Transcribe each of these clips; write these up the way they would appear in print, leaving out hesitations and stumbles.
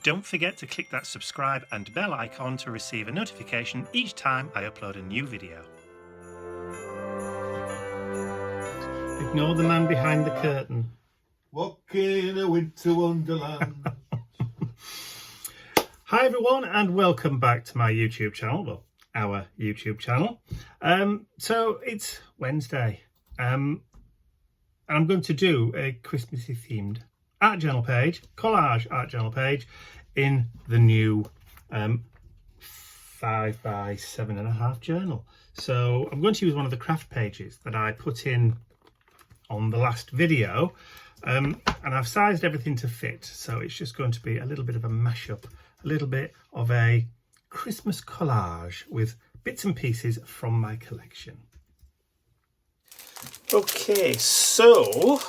Don't forget to click that subscribe and bell icon to receive a notification each time I upload a new video. Ignore the man behind the curtain. Walking a winter wonderland. Hi everyone and welcome back to my YouTube channel, well, our YouTube channel. So it's Wednesday and I'm going to do a Christmassy themed art journal page, collage art journal page in the new 5 by 7.5 journal. So I'm going to use one of the craft pages that I put in on the last video, and I've sized everything to fit, so it's just going to be a little bit of a mashup, a little bit of a Christmas collage with bits and pieces from my collection. Okay, so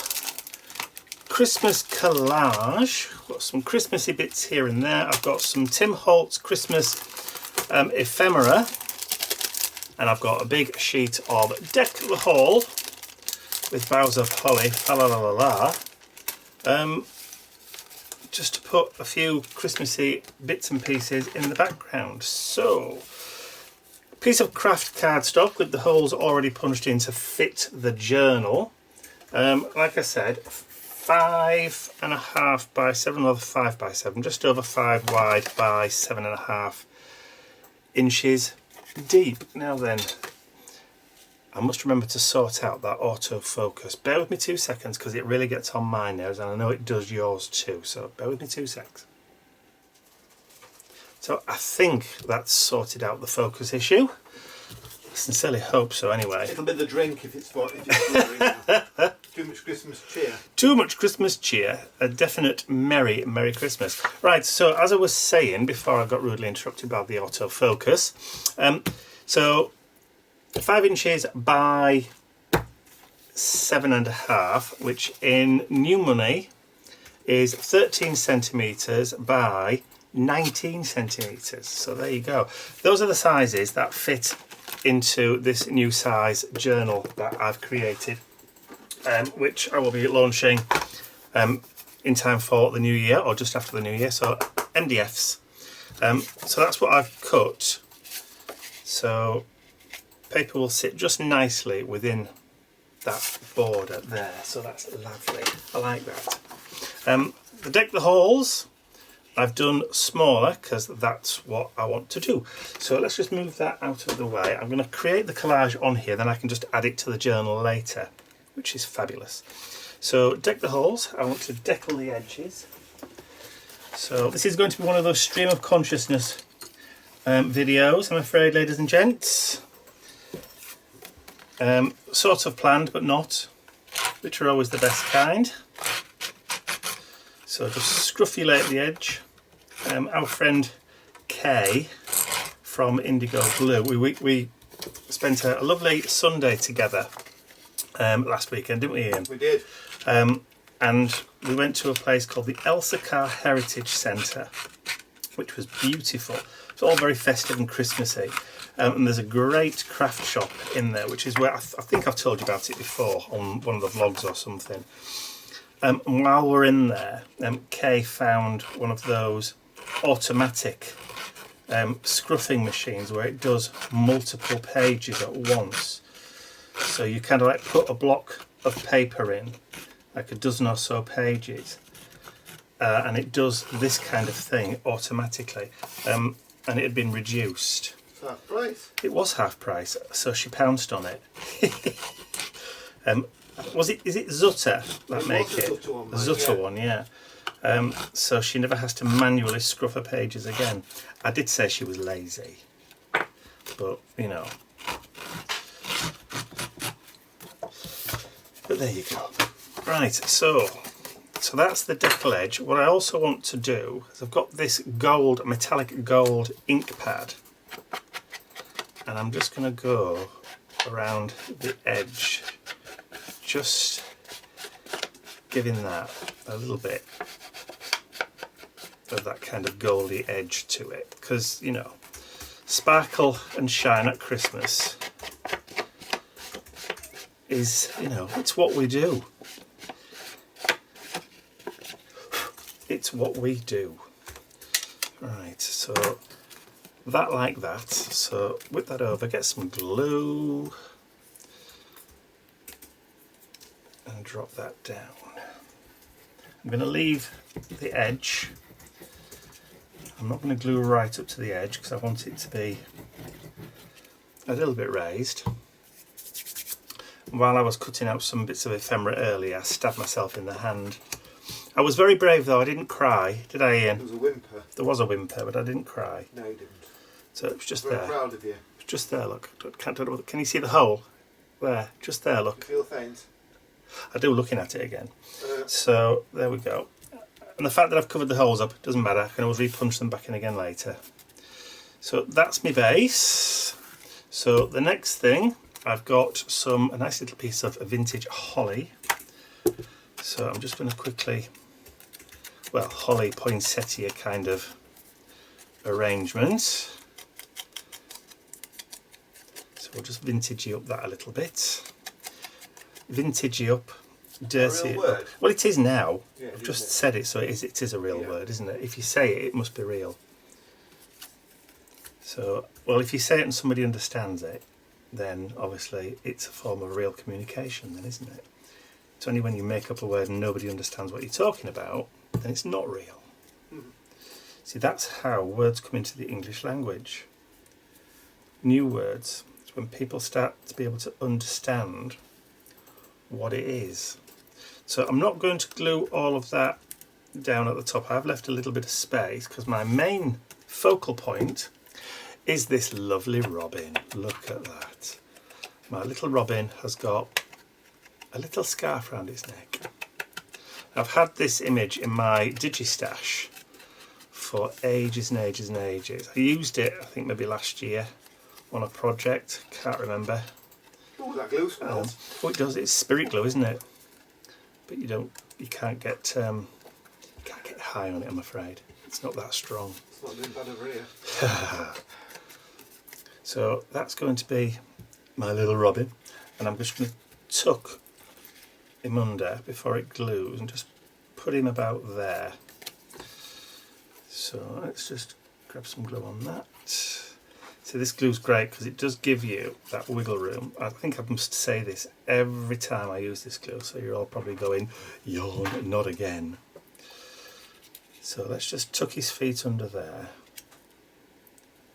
Christmas collage. Got some Christmassy bits here and there. I've got some Tim Holtz Christmas ephemera, and I've got a big sheet of Deck the Hall with boughs of holly, la la la la, just to put a few Christmassy bits and pieces in the background. So, a piece of craft cardstock with the holes already punched in to fit the journal. Like I said, 5.5 by 7, or 5 by 7, just over 5 wide by 7.5 inches deep. Now then, I must remember to sort out that autofocus. Bear with me 2 seconds because it really gets on my nerves, and I know it does yours too, so bear with me 2 seconds. So I think that's sorted out the focus issue. I sincerely hope so anyway. It'll be the drink if it's too much Christmas cheer. Too much Christmas cheer. A definite Merry Christmas. Right, so as I was saying before I got rudely interrupted by the autofocus, so 5 inches by 7.5, which in new money is 13 centimetres by 19 centimetres. So there you go. Those are the sizes that fit into this new size journal that I've created, which I will be launching in time for the new year, or just after the new year, so MDFs. So that's what I've cut. So paper will sit just nicely within that border there, so that's lovely. I like that. The Deck the Halls I've done smaller because that's what I want to do. So let's just move that out of the way. I'm going to create the collage on here, then I can just add it to the journal later, which is fabulous. So Deck the Halls, I want to deckle the edges. So this is going to be one of those stream of consciousness videos, I'm afraid, ladies and gents. Sort of planned but not, which are always the best kind. So just scruffulate the edge. Our friend Kay from Indigo Blue, we spent a lovely Sunday together last weekend, didn't we, Ian? We did. And we went to a place called the Elsa Carr Heritage Centre, which was beautiful. It's all very festive and Christmassy. And there's a great craft shop in there, which is where I think I've told you about it before on one of the vlogs or something. And while we're in there, Kay found one of those automatic scruffing machines where it does multiple pages at once. So you kind of like put a block of paper in, like a dozen or so pages, and it does this kind of thing automatically. And it had been reduced. Half price. It was half price, so she pounced on it. Is it Zutter that make it? The Zutter one, yeah. So she never has to manually scruff her pages again. I did say she was lazy, but you know. But there you go. Right, so that's the deckle edge. What I also want to do is I've got this gold, metallic gold ink pad, and I'm just going to go around the edge, just giving that a little bit of that kind of goldy edge to it, because, you know, sparkle and shine at Christmas is, you know, it's what we do. It's what we do. Right, so that like that. So whip that over, get some glue and drop that down. I'm going to leave the edge. I'm not going to glue right up to the edge because I want it to be a little bit raised. While I was cutting out some bits of ephemera earlier, I stabbed myself in the hand. I was very brave though, I didn't cry, did I, Ian? There was a whimper. There was a whimper, but I didn't cry. No, you didn't. So it was just I'm there. very proud of you. It was just there, look. Can you see the hole? There, just there, look. You feel faint? I do, looking at it again. So there we go. And the fact that I've covered the holes up doesn't matter. I can always repunch them back in again later. So that's my base. So the next thing, I've got a nice little piece of vintage holly. So I'm just going to quickly, well, holly poinsettia kind of arrangement. So we'll just vintagey up that a little bit. Vintagey up, dirty it up. Well, it is now. Yeah, I've just said it, so it is a real word, isn't it? If you say it, it must be real. So, well, if you say it and somebody understands it, then obviously it's a form of real communication then, isn't it? It's only when you make up a word and nobody understands what you're talking about, then it's not real. Mm-hmm. See, that's how words come into the English language. New words. It's when people start to be able to understand what it is. So I'm not going to glue all of that down at the top. I've left a little bit of space because my main focal point is this lovely robin. Look at that. My little robin has got a little scarf around its neck. I've had this image in my Digistash for ages and ages and ages. I used it, I think maybe last year on a project, can't remember. Oh, that glue smells. Oh, it does. It's spirit glue, isn't it? But you can't get high on it, I'm afraid. It's not that strong. It's not doing bad over here. So that's going to be my little robin, and I'm just going to tuck him under before it glues and just put him about there. So let's just grab some glue on that. So this glue's great because it does give you that wiggle room. I think I must say this every time I use this glue, so you're all probably going, yawn, not again. So let's just tuck his feet under there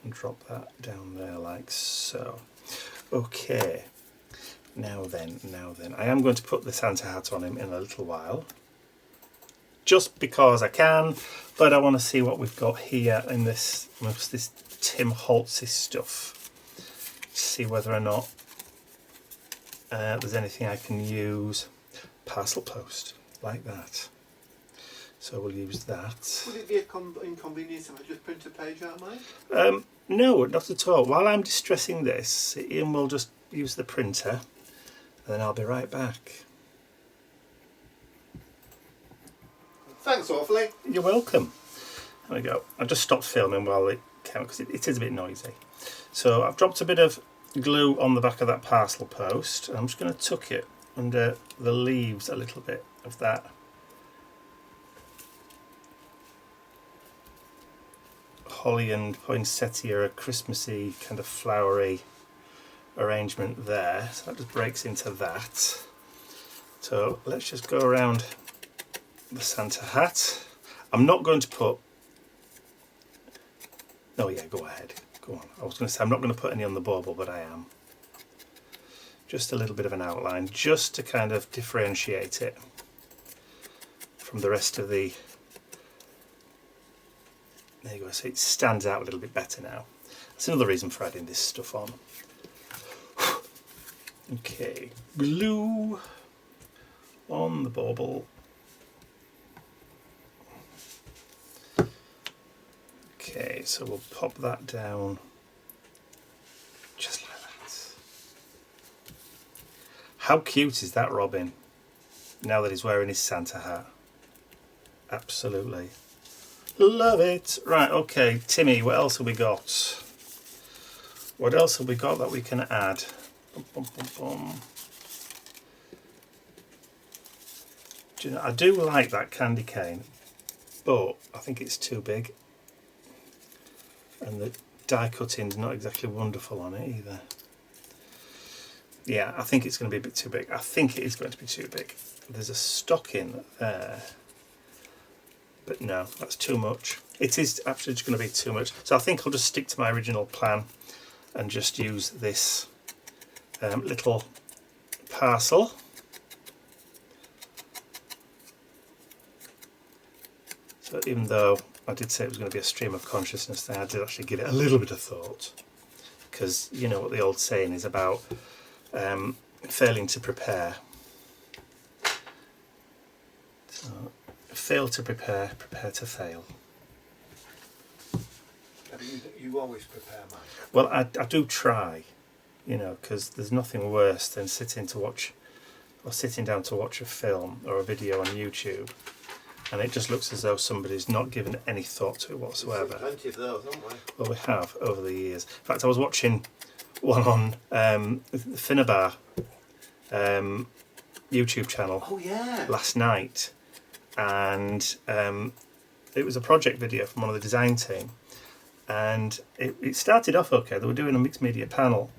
and drop that down there like so. Okay, now then, I am going to put the Santa hat on him in a little while, just because I can, but I want to see what we've got here in this Tim Holtz's stuff. See whether or not there's anything I can use. Parcel post, like that. So we'll use that. Would it be inconvenient if I just print a page out, mate? No, not at all. While I'm distressing this, Ian will just use the printer, and then I'll be right back. Thanks awfully. You're welcome. There we go. I've just stopped filming while it counts because it is a bit noisy. So I've dropped a bit of glue on the back of that parcel post. I'm just going to tuck it under the leaves a little bit of that holly and poinsettia, a Christmassy kind of flowery arrangement there. So that just breaks into that. So let's just go around the Santa hat. I'm not going to put, oh yeah, go ahead, go on. I was going to say I'm not going to put any on the bauble, but I am. Just a little bit of an outline, just to kind of differentiate it from the rest of the, there you go, so it stands out a little bit better now. That's another reason for adding this stuff on. Okay, glue on the bauble. Okay, so we'll pop that down just like that. How cute is that robin now that he's wearing his Santa hat? Absolutely. Love it. Right, okay, Timmy, what else have we got? What else have we got that we can add? Bum, bum, bum, bum. Do you know, I do like that candy cane, but I think it's too big. and the die cutting's not exactly wonderful on it either. Yeah, I think it's going to be a bit too big. I think it is going to be too big. There's a stocking there, but no, that's too much. It is actually just going to be too much. So I think I'll just stick to my original plan and just use this little parcel. So even though I did say it was going to be a stream of consciousness thing, I did actually give it a little bit of thought, because you know what the old saying is about failing to prepare. So, fail to prepare, prepare to fail. You always prepare, man. Well, I do try, you know, because there's nothing worse than sitting down to watch a film or a video on YouTube, and it just looks as though somebody's not given any thought to it whatsoever. We've seen plenty of those, haven't we? Well, we have over the years. In fact, I was watching one on the Finnabar YouTube channel last night, and it was a project video from one of the design team, and it started off okay. They were doing a mixed media panel,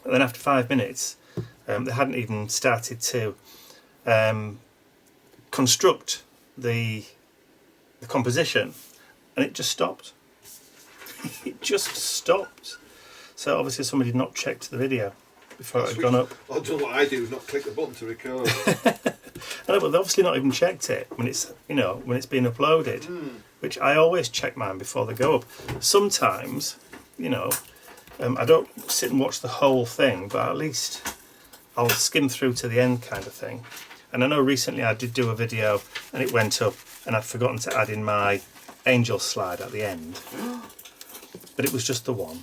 and then after 5 minutes they hadn't even started to construct the composition, and it just stopped. It just stopped. So obviously somebody had not checked the video before it had gone up. I'll do what I do, not click the button to record. I know, but they've obviously not even checked it when it's, you know, when it's been uploaded. Which I always check mine before they go up. Sometimes, you know, I don't sit and watch the whole thing, but at least I'll skim through to the end kind of thing. And I know recently I did do a video and it went up and I'd forgotten to add in my angel slide at the end. But it was just the one.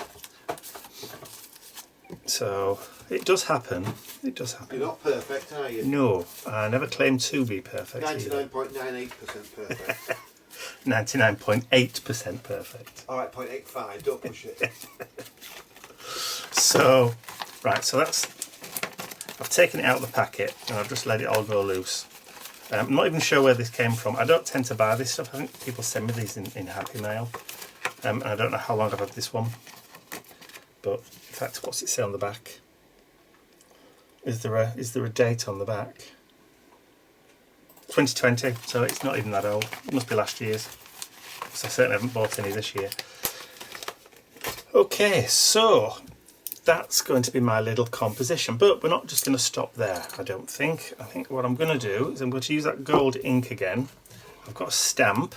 So it does happen. It does happen. You're not perfect, are you? No, I never claimed to be perfect. 99.98% perfect. 99.8% perfect. Alright, 0.85, don't push it. So, right, so that's, I've taken it out of the packet and I've just let it all go loose. I'm not even sure where this came from. I don't tend to buy this stuff. I think people send me these in Happy Mail. And I don't know how long I've had this one. But, in fact, what's it say on the back? Is there a date on the back? 2020, so it's not even that old. It must be last year's. Because I certainly haven't bought any this year. Okay, so that's going to be my little composition, but we're not just going to stop there, I don't think. I think what I'm going to do is I'm going to use that gold ink again. I've got a stamp.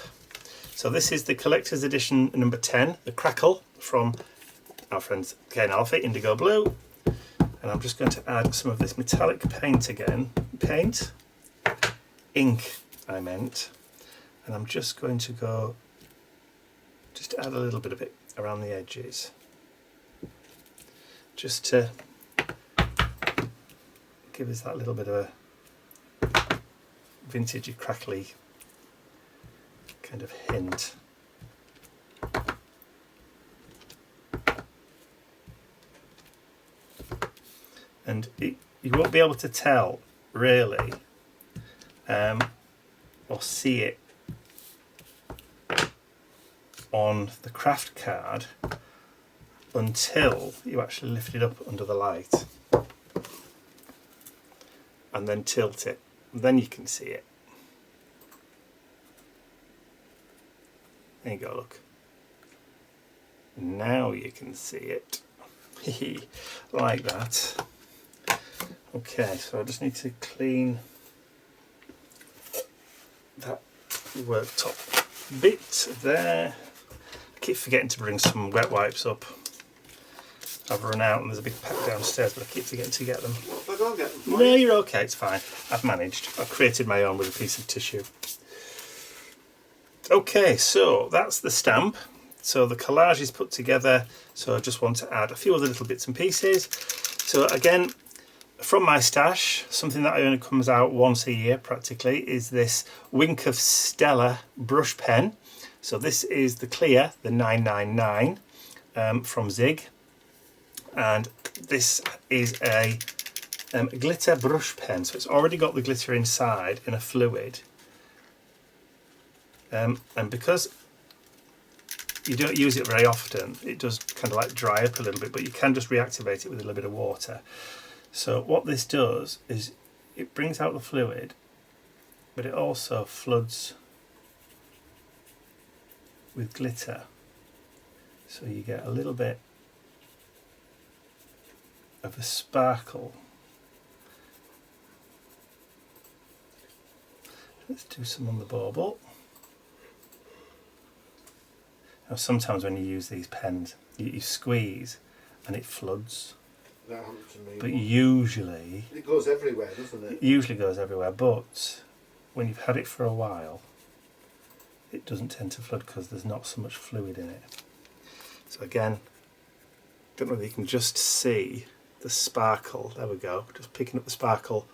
So this is the collector's edition number 10, the Crackle, from our friends Ken Alfie, Indigo Blue. And I'm just going to add some of this metallic paint again. Ink, I meant. And I'm just going to go, just add a little bit of it around the edges. Just to give us that little bit of a vintagey, crackly kind of hint. And you won't be able to tell, really, or see it on the craft card until you actually lift it up under the light and then tilt it. Then you can see it. There you go, look. Now you can see it. Like that. Okay, so I just need to clean that worktop bit there. I keep forgetting to bring some wet wipes up. I've run out and there's a big pack downstairs, but I keep forgetting to get them. I'll go and get them. No, you're okay, it's fine. I've managed. I've created my own with a piece of tissue. Okay, so that's the stamp. So the collage is put together. So I just want to add a few other little bits and pieces. So again, from my stash, something that only comes out once a year practically, is this Wink of Stella brush pen. So this is the clear, the 999 from Zig. And this is a glitter brush pen. So it's already got the glitter inside in a fluid. And because you don't use it very often, it does kind of like dry up a little bit, but you can just reactivate it with a little bit of water. So what this does is it brings out the fluid, but it also floods with glitter. So you get a little bit of a sparkle. Let's do some on the bauble. Now sometimes when you use these pens, you squeeze and it floods. That happened to me. But usually... It goes everywhere, doesn't it? It usually goes everywhere, but when you've had it for a while, it doesn't tend to flood because there's not so much fluid in it. So again, don't know if you can just see the sparkle. There we go, just picking up the sparkle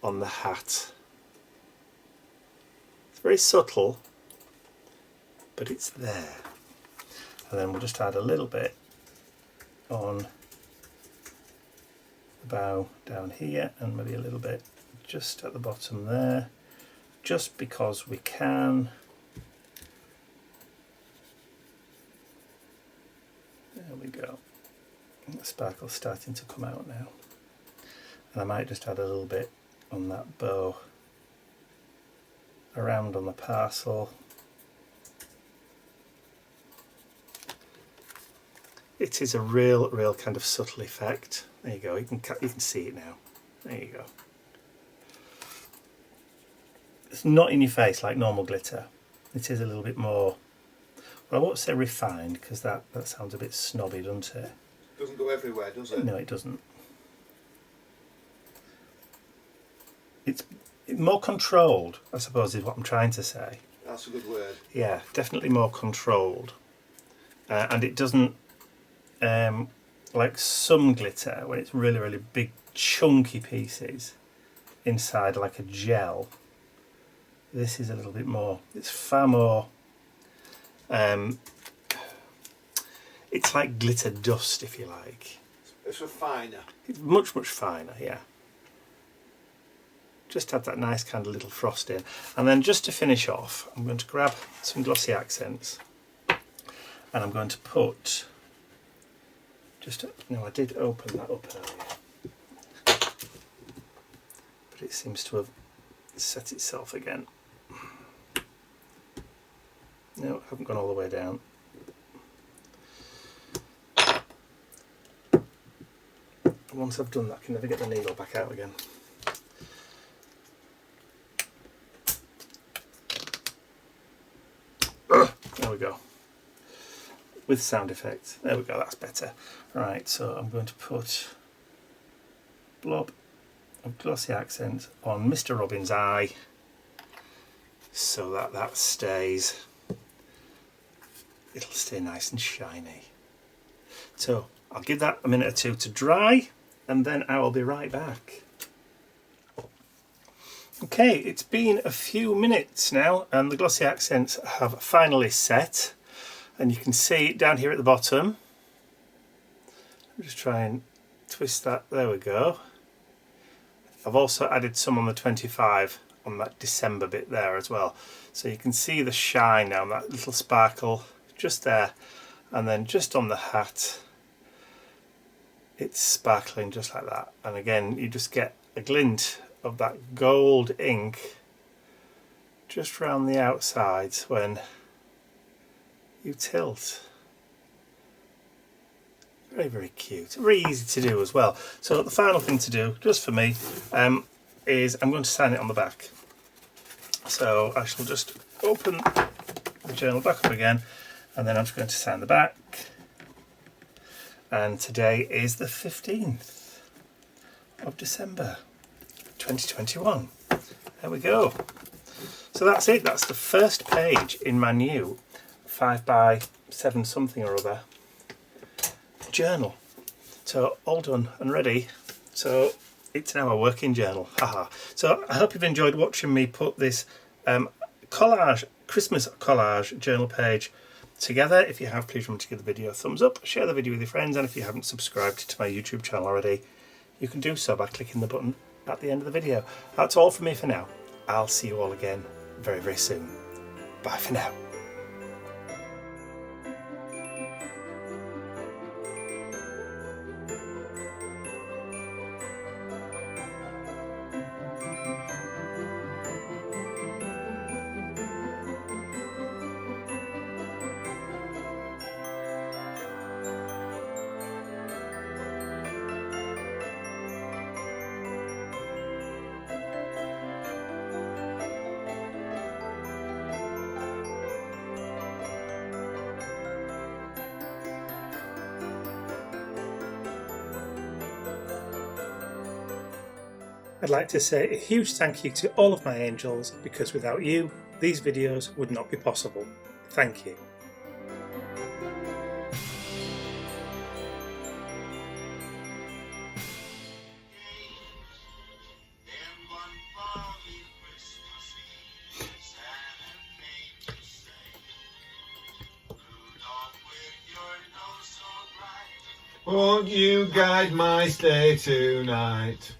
on the hat. It's very subtle, but it's there. And then we'll just add a little bit on the bow down here, and maybe a little bit just at the bottom there, just because we can. There we go. The sparkle's starting to come out now. And I might just add a little bit on that bow around on the parcel. It is a real kind of subtle effect. There you go, you can see it now. There you go. It's not in your face like normal glitter. It is a little bit more, well, I won't say refined, because that sounds a bit snobby, doesn't it? Doesn't go everywhere, does it? No, it doesn't. It's more controlled, I suppose, is what I'm trying to say. That's a good word. Yeah, definitely more controlled. And it doesn't, like some glitter, when it's really big chunky pieces inside like a gel, this is a little bit more, it's far more, it's like glitter dust, if you like. It's finer. It's much finer, yeah. Just add that nice kind of little frost in. And then just to finish off, I'm going to grab some glossy accents, and I'm going to put, no, I did open that up earlier, but it seems to have set itself again. No, I haven't gone all the way down. Once I've done that, I can never get the needle back out again. There we go. With sound effects. There we go, that's better. Right, so I'm going to put a blob of glossy accent on Mr. Robin's eye so that stays, it'll stay nice and shiny. So I'll give that a minute or two to dry, and then I will be right back. Okay, it's been a few minutes now and the glossy accents have finally set, and you can see it down here at the bottom. I'll just try and twist that, there we go. I've also added some on the 25 on that December bit there as well. So you can see the shine now, that little sparkle just there, and then just on the hat it's sparkling just like that. And again, you just get a glint of that gold ink just around the outsides when you tilt. Very cute, very easy to do as well. So the final thing to do, just for me, is I'm going to sign it on the back. So I shall just open the journal back up again, and then I'm just going to sign the back. And today is the 15th of December 2021. There we go. So that's it, that's the first page in my new 5x7 something or other journal. So all done and ready. So it's now a working journal. Haha. So I hope you've enjoyed watching me put this collage, Christmas collage journal page together. If you have, please remember to give the video a thumbs up, share the video with your friends, and if you haven't subscribed to my YouTube channel already, you can do so by clicking the button at the end of the video. That's all from me for now. I'll see you all again very soon. Bye for now. I'd like to say a huge thank you to all of my angels, because without you, these videos would not be possible. Thank you. Won't you guide my stay tonight?